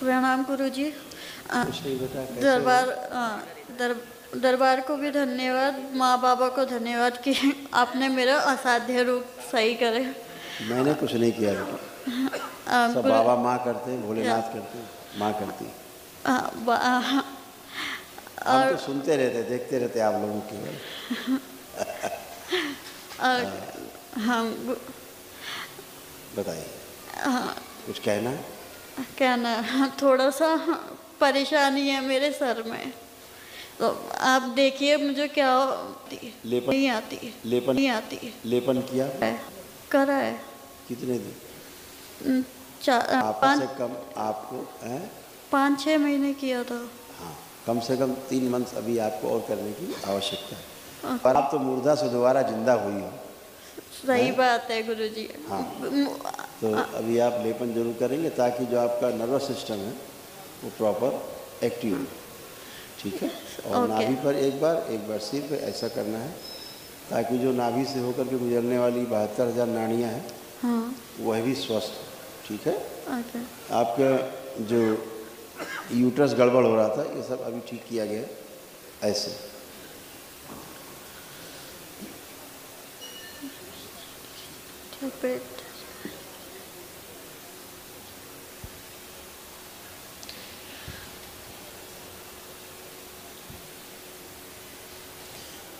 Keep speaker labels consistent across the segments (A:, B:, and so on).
A: प्रणाम गुरुजी।
B: बेटा
A: दरबार दरबार को भी धन्यवाद, माँ बाबा को धन्यवाद कि आपने मेरा असाध्य रूप सही करे।
B: मैंने कुछ नहीं किया बेटा, सब बाबा माँ करते हैं, भोलेनाथ करते हैं, माँ करती। हम तो सुनते रहते, देखते रहते आप लोगों की।
A: हम
B: बताइए, कुछ कहना है?
A: कहना थोड़ा सा परेशानी है मेरे सर में, तो आप देखिए मुझे क्या
B: लेपन
A: नहीं आती।
B: लेपन
A: नहीं आती।
B: लेपन किया
A: करा है।
B: कितने दिन?
A: 5
B: से कम आपको है?
A: 5-6 महीने किया था।
B: हाँ, कम से कम 3 मंथ अभी आपको और करने की आवश्यकता है। पर आप तो मुर्दा से दोबारा जिंदा हुई हो।
A: सही बात है गुरुजी।
B: हाँ, तो अभी आप लेपन जरूर करेंगे ताकि जो आपका नर्वस सिस्टम है वो प्रॉपर एक्टिव हो। ठीक है? और नाभि पर एक बार सिर पे ऐसा करना है ताकि जो नाभि से होकर के गुजरने वाली 72,000 नाड़ियाँ हैं,
A: हाँ,
B: वह भी स्वस्थ हो। ठीक है?
A: ओके।
B: आपका जो यूट्रस गड़बड़ हो रहा था, ये सब अभी ठीक किया गया ऐसे।
A: पेट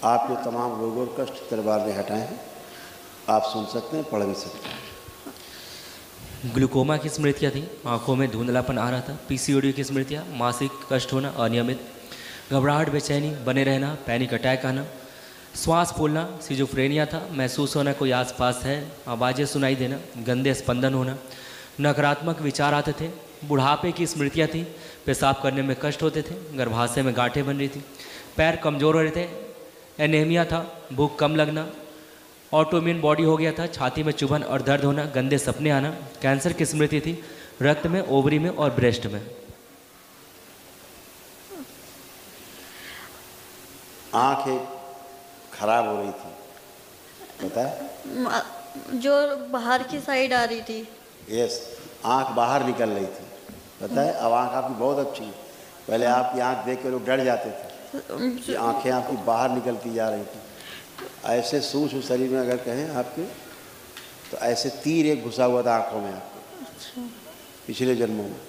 B: आपके तमाम रोग और कष्ट दरबार ने हटाए हैं। आप सुन सकते हैं, पढ़ भी सकते हैं।
C: ग्लूकोमा की स्मृतियाँ थी, आंखों में धुंधलापन आ रहा था, पीसीओडी की स्मृतियाँ, मासिक कष्ट होना, अनियमित, घबराहट, बेचैनी, बने रहना, पैनिक अटैक आना, श्वास फूलना, सिजोफ्रेनिया था, महसूस होना कोई आसपास है, आवाज़ें सुनाई देना, गंदे स्पंदन होना, नकारात्मक विचार आते थे, बुढ़ापे की स्मृतियाँ थी, पेशाब करने में कष्ट होते थे, गर्भाशय में गांठें बन रही थी, पैर कमज़ोर हो रहे थे, एनीमिया था, भूख कम लगना, ऑटोइम्यून बॉडी हो गया था, छाती में चुभन और दर्द होना, गंदे सपने आना, कैंसर की स्मृति थी, रक्त में, ओवरी में और ब्रेस्ट में।
B: आँख एक खराब हो रही थी, पता है?
A: जो बाहर की साइड आ रही थी।
B: यस, आँख बाहर निकल रही थी, पता है? अब आँख आपकी बहुत अच्छी है। पहले आपकी आँख देख के लोग डर जाते थे कि आँखें आपकी बाहर निकलती जा रही थी। ऐसे सूक्ष्म शरीर में अगर कहें आपके, तो ऐसे तीर एक घुसा हुआ था आँखों में आपको।
A: अच्छा।
B: पिछले जन्मों में,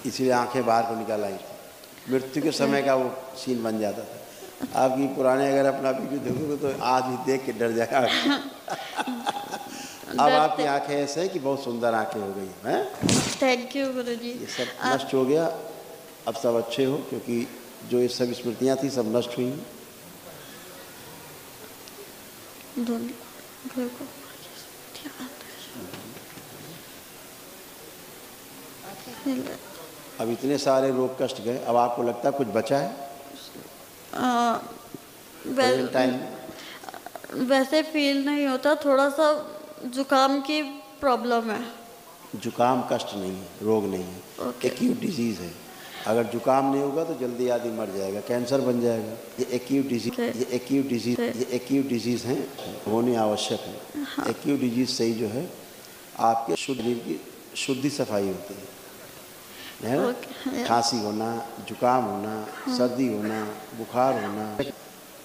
B: इसलिए आँखें बाहर को निकल आई थी। मृत्यु के समय का वो सीन बन जाता था। आपकी पुराने अगर अपना वीडियो देखोगे तो आदमी देख के डर जाएगा। अब आपकी आंखें ऐसे हैं कि बहुत सुंदर आंखें हो गई हैं।
A: थैंक यू गुरुजी।
B: ये सब नष्ट हो गया, अब सब अच्छे हो, क्योंकि जो ये सब स्मृतियाँ थी सब नष्ट हुई। अब इतने सारे रोग कष्ट गए, अब आपको लगता है कुछ बचा है?
A: वैसे फील नहीं होता, थोड़ा सा जुकाम की प्रॉब्लम है।
B: जुकाम कष्ट नहीं है, रोग नहीं है, एक्यूट डिजीज़ है। अगर जुकाम नहीं होगा तो जल्दी आदमी मर जाएगा, कैंसर बन जाएगा। ये एक्यूट डिजीज़ हैं, होने आवश्यक है। हाँ। एक्यूट डिजीज़ से ही जो है आपके शरीर की शुद्धि सफाई होती है ना? खांसी होना, जुकाम होना, सर्दी होना, बुखार होना,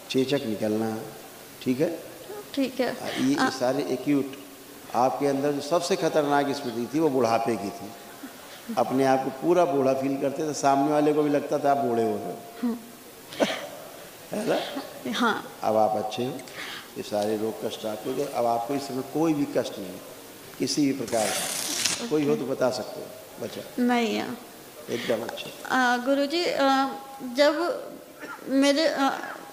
B: चेचक निकलना, ठीक है? ठीक है। ये सारे एक्यूट। आपके अंदर जो सबसे खतरनाक स्मृति थी वो बुढ़ापे की थी। अपने आप को पूरा बूढ़ा फील करते थे, सामने वाले को भी लगता था आप बूढ़े हो गए, है ना? हाँ। अब आप अच्छे हो, ये सारे रोग कष्ट आपके गए। अब आपको इस समय कोई भी कष्ट नहीं, किसी भी प्रकार का कोई हो तो बता सकते हो। बचा
A: नहीं है,
B: एकदम अच्छे।
A: गुरुजी, जब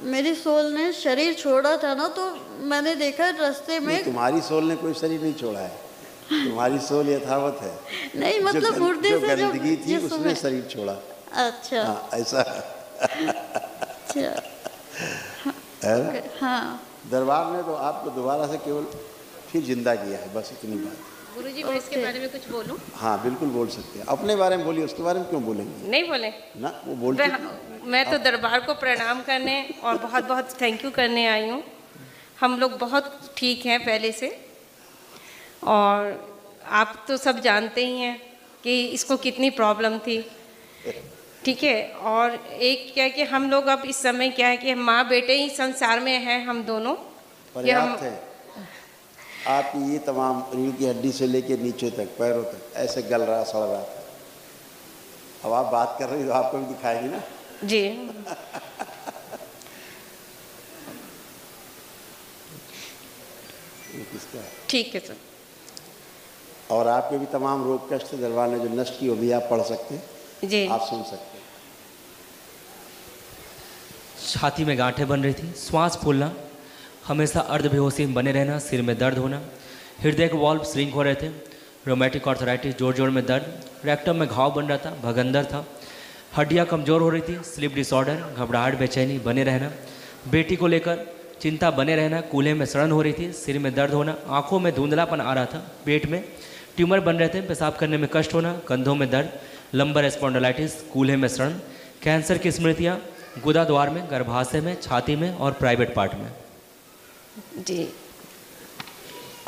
A: मेरी सोल ने शरीर छोड़ा था ना, तो मैंने देखा रास्ते में।
B: तुम्हारी सोल ने कोई शरीर नहीं छोड़ा है, तुम्हारी सोल यथावत है।
A: नहीं मतलब मुर्दे से जो
B: गंदगी थी उसने शरीर छोड़ा।
A: अच्छा।
B: हाँ, ऐसा।
A: अच्छा। हाँ।
B: दरबार ने तो आपको दोबारा से केवल फिर जिंदा किया है, बस इतनी बात।
D: गुरुजी, मैं इसके बारे में कुछ बोलूं?
B: हाँ बिल्कुल बोल सकते हैं। अपने बारे में बोलिए, उसके बारे में क्यों बोलेंगे?
D: नहीं बोले
B: ना, वो बोलते।
D: मैं तो दरबार को प्रणाम करने और बहुत बहुत थैंक यू करने आई हूँ। हम लोग बहुत ठीक हैं पहले से, और आप तो सब जानते ही हैं कि इसको कितनी प्रॉब्लम थी, ठीक है। और एक क्या है कि हम लोग अब इस समय क्या है कि माँ बेटे ही संसार में हैं हम दोनों, कि हम
B: पर्याप्त है। आपकी ये तमाम रीढ़ की हड्डी से लेके नीचे तक पैरों तक ऐसे गल रहा सड़ रहा था। अब आप बात कर रही हो तो आपको भी दिखाएगी ना
D: जी।
B: ये किसका है।
D: ठीक है सर।
B: और आपके भी तमाम रोग कष्ट दरबार ने जो नष्ट की वो भी आप पढ़ सकते हैं,
D: जी।
B: आप सुन सकते हैं।
C: छाती में गांठें बन रही थी, श्वास फूलना, हमेशा अर्धबेहोशी में बने रहना, सिर में दर्द होना, हृदय के वाल्व श्रिंक हो रहे थे, रोमेटिक आर्थराइटिस, जोड़ जोड़ में दर्द, रेक्टम में घाव बन रहा था, भगंदर था, हड्डियां कमज़ोर हो रही थी, स्लीप डिसऑर्डर, घबराहट, बेचैनी, बने रहना, बेटी को लेकर चिंता, बने रहना, कूल्हे में सड़न हो रही थी, सिर में दर्द होना, आंखों में धुंधलापन आ रहा था, पेट में ट्यूमर बन रहे थे, पेशाब करने में कष्ट होना, कंधों में दर्द, लंबर स्पॉन्डिलाइटिस, कूल्हे में सड़न, कैंसर की स्मृतियाँ, गुदा द्वार में, गर्भाशय में, छाती में और प्राइवेट पार्ट में।
D: जी।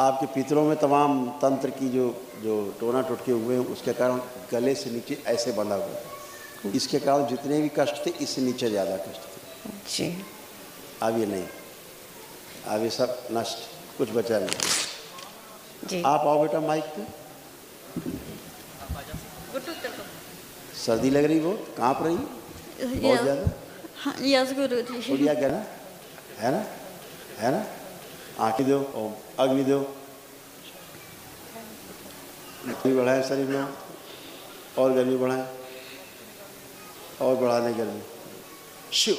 B: आपके पितरों में तमाम तंत्र की जो जो टोना टुटके हुए हैं उसके कारण गले से नीचे ऐसे बंधा हुआ है। इसके कारण जितने भी कष्ट थे इससे नीचे ज़्यादा कष्ट थे।
D: जी।
B: अब ये नहीं, अब ये सब नष्ट, कुछ बचा नहीं।
D: जी।
B: आप आओ बेटा माइक पे। सर्दी लग रही, वो काँप रही बहुत ज़्यादा।
A: हाँ, यस गुरु जी।
B: बोलिया क्या ना, है ना, है ना। आँखें दो और अग्नि दो, गर्मी बढ़ाएं शरीर में, और गर्मी बढ़ाएं, और बढ़ाने गर्मी। शिव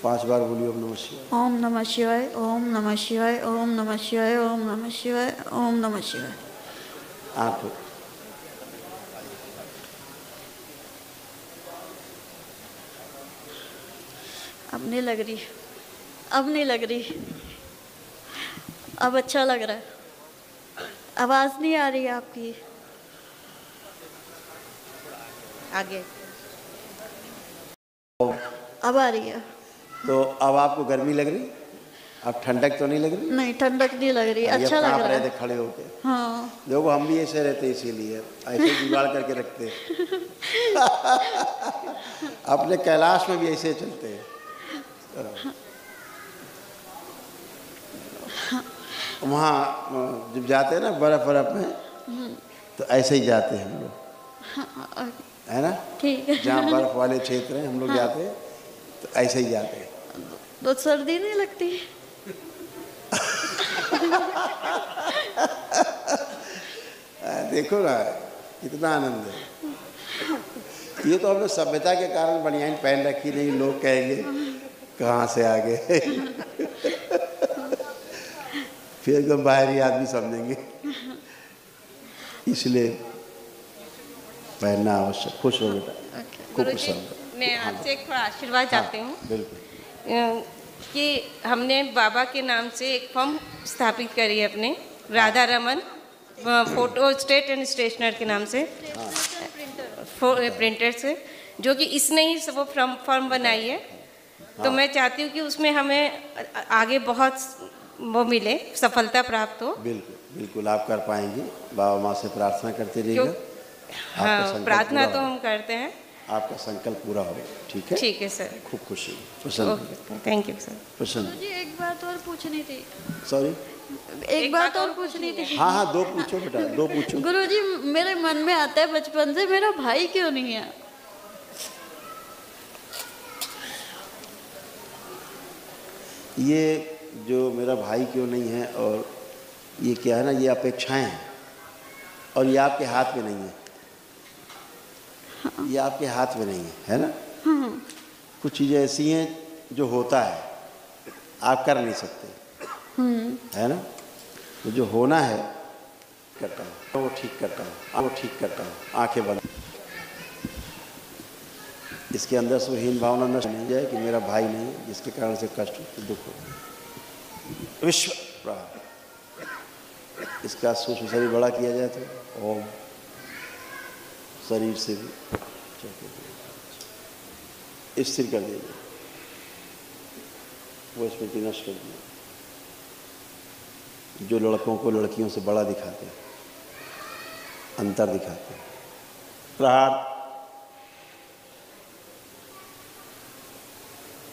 B: 5 बार बोलिए ओम नमः शिवाय।
A: ओम नमः शिवाय, ओम नमः शिवाय, ओम नमः शिवाय, ओम नमः शिवाय, ओम नमः शिवाय।
B: आँख
A: अब नहीं लग रही, अब नहीं लग रही, अब अच्छा लग रहा है। आवाज़ नहीं आ रही आपकी।
D: आगे।
A: अब आ रही है।
B: तो अब आपको गर्मी लग रही, अब ठंडक तो नहीं लग रही।
A: नहीं, ठंडक नहीं लग रही,
B: अभी
A: अच्छा
B: अब
A: लग
B: काँप
A: रहा
B: रहे
A: है।
B: थे खड़े होके।
A: हाँ।
B: देखो हम भी ऐसे रहते इसीलिए ऐसे जुगाड़ करके रखते अपने कैलाश में भी ऐसे चलते हैं। वहाँ जब जाते हैं ना बर्फ में तो ऐसे ही जाते हैं हम लोग, है ना।
A: ठीक है।
B: जहाँ बर्फ वाले क्षेत्र हैं हम लोग जाते हैं तो ऐसे ही जाते हैं।
A: तो सर्दी नहीं लगती।
B: देखो ना कितना आनंद है। ये तो हमने सभ्यता के कारण बनियान पहन रखी, नहीं लोग कहेंगे कहाँ से आ गए फिर एकदम बाहरी आदमी समझेंगे, इसलिए पहनना आवश्यक। खुश हो बेटा, खूब खुश हो।
D: मैं आपसे एक थोड़ा आशीर्वाद चाहती हूँ।
B: बिल्कुल।
D: कि हमने बाबा के नाम से एक फर्म स्थापित करी है अपने, Radha Raman photo state and stationer के नाम से, प्रिंटर से, जो कि इसने ही वो फर्म बनाई है। तो मैं चाहती हूँ कि उसमें हमें आगे बहुत वो मिले, सफलता प्राप्त हो।
B: बिल्कुल बिल्कुल आप कर पाएंगे। बाबा माँ से प्रार्थना करते रहिएगा।
D: हाँ, प्रार्थना तो हम करते हैं।
B: आपका संकल्प पूरा हो। ठीक है,
D: ठीक है सर।
B: खूब खुशी, प्रसन्न।
D: Thank you sir.
B: प्रसन्न
A: जी एक बात और पूछनी थी।
B: सॉरी,
A: एक बात और पूछनी थी।
B: हाँ हाँ, 2 पूछो बेटा, 2 पूछो।
A: गुरुजी मेरे मन में आता है बचपन से, मेरा भाई क्यों नहीं है?
B: ये जो मेरा भाई क्यों नहीं है और ये क्या है ना, ये अपेक्षाएं हैं और ये आपके हाथ में नहीं है। ये आपके हाथ में नहीं है ना। कुछ चीज़ें ऐसी हैं जो होता है, आप कर नहीं सकते, है ना। तो जो होना है करता हूँ, वो ठीक करता हूँ, वो ठीक करता हूँ। आंखें बंद। इसके अंदर से हीन भावना नष्ट नहीं जाए कि मेरा भाई नहीं, जिसके कारण से कष्ट हो, दुख हो। विश्व प्राण, इसका सूक्ष्म शरीर बड़ा किया जाए तो ओम, शरीर से भी स्थिर कर दीजिए, वो स्मृति नष्ट कर दिए जो लड़कों को लड़कियों से बड़ा दिखाते हैं। अंतर दिखाते हैं। प्रहार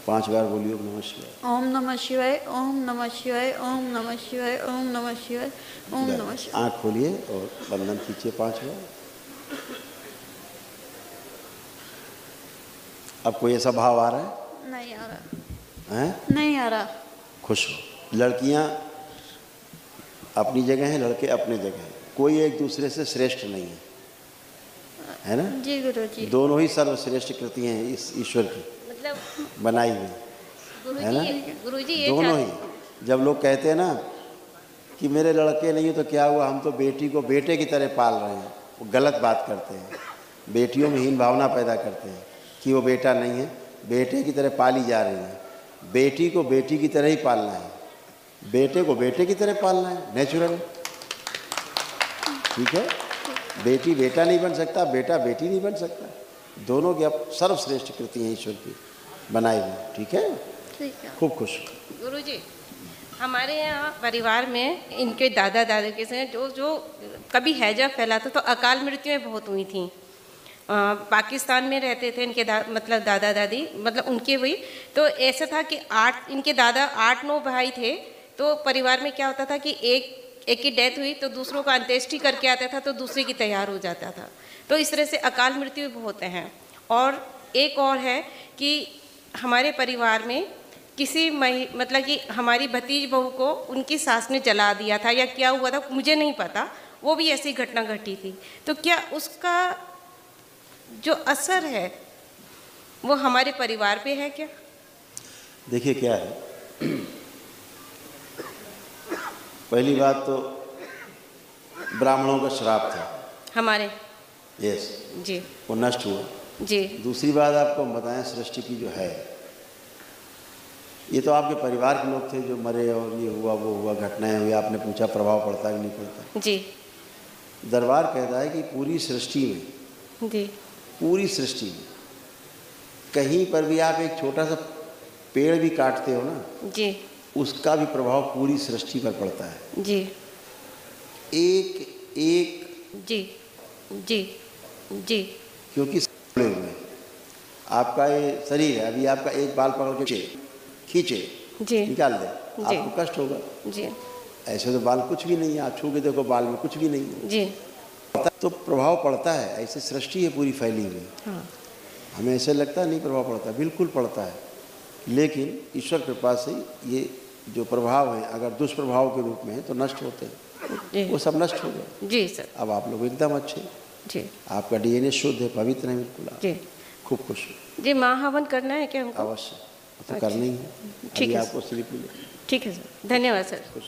B: 5 बार बोलिए ओम नमः शिवाय।
A: ओम नमः शिवाय, ओम नमः शिवाय, ओम नमः शिवाय, ओम नमः शिवाय, ओम नमः शिवाय।
B: आँख खोलिए और बंधन खींचिए 5 बार। अब कोई ऐसा भाव आ रहा है?
A: नहीं आ रहा
B: हैं?
A: नहीं आ रहा।
B: खुश हो। लड़कियां अपनी जगह हैं, लड़के अपने जगह हैं, कोई एक दूसरे से श्रेष्ठ नहीं है ना?
A: जी गुरु जी।
B: दोनों ही सर्वश्रेष्ठ कृति हैं इस ईश्वर की
D: मतलब
B: बनाई हुई, है ना?
D: गुरुजी ये
B: दोनों ही। जब लोग कहते हैं ना कि मेरे लड़के नहीं तो क्या हुआ, हम तो बेटी को बेटे की तरह पाल रहे हैं, वो गलत बात करते हैं। बेटियों में हीन भावना पैदा करते हैं कि वो बेटा नहीं है, बेटे की तरह पाली जा रही है। बेटी को बेटी की तरह ही पालना है, बेटे को बेटे की तरह पालना है, नेचुरल। ठीक है? बेटी बेटा नहीं बन सकता, बेटा बेटी नहीं बन सकता। दोनों की अब सर्वश्रेष्ठ कृति है ईश्वर की बनाई हुई। ठीक है?
A: ठीक है।
B: खूब खुश।
D: गुरुजी हमारे यहाँ परिवार में इनके दादा दादी के से जो कभी हैजा फैला था, तो अकाल मृत्युएं बहुत हुई थी। पाकिस्तान में रहते थे इनके मतलब दादा दादी, मतलब उनके हुई। तो ऐसा था कि इनके दादा 8-9 भाई थे। तो परिवार में क्या होता था कि एक की डेथ हुई तो दूसरों का अंत्येष्टि करके आता था, तो दूसरे की तैयार हो जाता था। तो इस तरह से अकाल मृत्यु बहुत हैं। और एक और है कि हमारे परिवार में किसी मतलब कि हमारी भतीज बहू को उनकी सास ने जला दिया था, या क्या हुआ था मुझे नहीं पता, वो भी ऐसी घटना घटी थी। तो क्या उसका जो असर है वो हमारे परिवार पे है क्या?
B: देखिए क्या है, पहली बात तो ब्राह्मणों का श्राप था
D: हमारे।
B: यस
D: जी
B: वो नष्ट हुआ।
D: जी।
B: दूसरी बात आपको हम बताएं, सृष्टि की जो है, ये तो आपके परिवार के लोग थे जो मरे और ये हुआ वो हुआ, घटनाएं हुई। आपने पूछा प्रभाव पड़ता है कि नहीं पड़ता।
D: जी।
B: दरबार कहता है कि पूरी सृष्टि में,
D: जी
B: पूरी सृष्टि में कहीं पर भी आप एक छोटा सा पेड़ भी काटते हो ना,
D: जी, उसका
B: भी प्रभाव पूरी सृष्टि पर पड़ता है।
D: जी
B: एक एक
D: जी जी जी।
B: क्योंकि जुड़े हुए हैं। आपका ये शरीर है, अभी आपका एक बाल पकड़ के खींचे
D: जी
B: निकाल दे,
D: जी
B: आपको कष्ट होगा।
D: जी
B: ऐसे तो बाल कुछ भी नहीं है, आप छू के देखो बाल में कुछ भी नहीं है
D: जी।
B: तो प्रभाव पड़ता है। ऐसे सृष्टि है पूरी फैली हुई।
D: हाँ।
B: हमें ऐसे लगता है नहीं प्रभाव पड़ता, बिल्कुल पड़ता है। लेकिन ईश्वर कृपा से ये जो प्रभाव है अगर दुष्प्रभाव के रूप में है तो नष्ट होते हैं,
D: जी
B: वो सब नष्ट हो गए।
D: जी सर।
B: अब आप लोग एकदम अच्छे,
D: जी
B: आपका डीएनए शुद्ध है, पवित्र है बिल्कुल। आप
D: जी
B: खूब खुश
D: जी। महाहवन करना है क्या हमको?
B: अवश्य तो करना ही है।
D: ठीक
B: अभी
D: है
B: आपको स्लिप मिले।
D: ठीक है सर, धन्यवाद सर।
B: खुश।